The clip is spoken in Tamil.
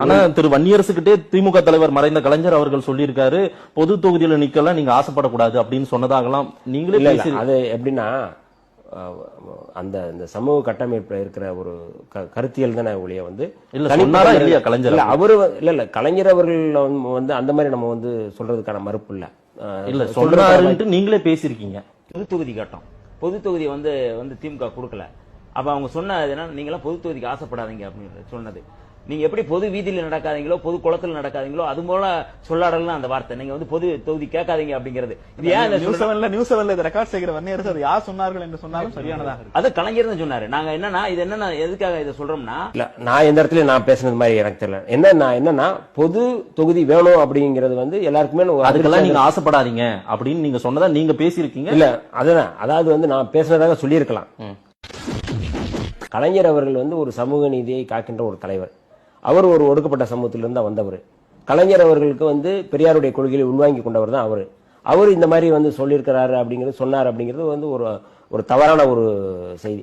ஆனா திரு வன்னியரசுகிட்டே திமுக தலைவர் மறைந்த கலைஞர் அவர்கள் சொல்லியிருக்காரு, பொது தொகுதியில நிக்கலாம் நீங்க ஆசைப்படக்கூடாது அப்படின்னு சொன்னதாகலாம் நீங்களே அது எப்படின்னா அந்த இந்த சமூக கட்டமைப்புல இருக்கிற ஒரு கருத்தியல் தானே ஒழிய வந்து இல்லையா கலைஞர் அவரு இல்ல கலைஞர் அவர்கள் வந்து அந்த மாதிரி நம்ம வந்து சொல்றதுக்கான மறுப்பு இல்ல சொல்றாருன்ட்டு நீங்களே பேசியிருக்கீங்க. பொது தொகுதி கட்டம் பொது தொகுதி வந்து திமுக கொடுக்கல. அப்ப அவங்க சொன்னது என்ன, நீங்க எல்லாம் பொது தொகுதிக்கு ஆசைப்படாதீங்க அப்படின்னு சொன்னது. நீங்க எப்படி பொது வீதியில நடக்காதீங்களோ பொது குளத்துல நடக்காதீங்களோ அது போல சொல்லாடலாம் அந்த வார்த்தை. நீங்க வந்து பொது தொகுதி கேட்காதீங்க அப்படிங்கிறது. இது ஏன் நியூஸ் ரெக்கார்ட் செய்கிற வன்னியரசு அது யார் சொன்னார்கள் என்று சொன்னாலும் சரியானதா அது கலைஞர் தான் சொன்னாரு. நாங்க என்னன்னா இது என்னன்னா எதுக்காக இதை சொல்றோம்னா, இல்ல நான் எந்த இடத்துல நான் பேசுனது மாதிரி எனக்கு தெரியல. என்னன்னா பொது தொகுதி வேணும் அப்படிங்கிறது வந்து எல்லாருக்குமே அதுக்கெல்லாம் நீங்க ஆசைப்படாதீங்க அப்படின்னு நீங்க சொன்னதா நீங்க பேசியிருக்கீங்க. இல்ல அதுதான், அதாவது வந்து நான் பேசுனதாக சொல்லியிருக்கலாம். கலைஞர் அவர்கள் வந்து ஒரு சமூக நீதியை காக்கின்ற ஒரு தலைவர். அவர் ஒரு ஒடுக்கப்பட்ட சமூகத்திலிருந்து தான் வந்தவர். கலைஞர் அவர்களுக்கு வந்து பெரியாருடைய கொள்கையை உள்வாங்கி கொண்டவர் தான் அவர் இந்த மாதிரி வந்து சொல்லியிருக்கிறாரு அப்படிங்கிறது சொன்னார் அப்படிங்கிறது வந்து ஒரு தவறான ஒரு செய்தி.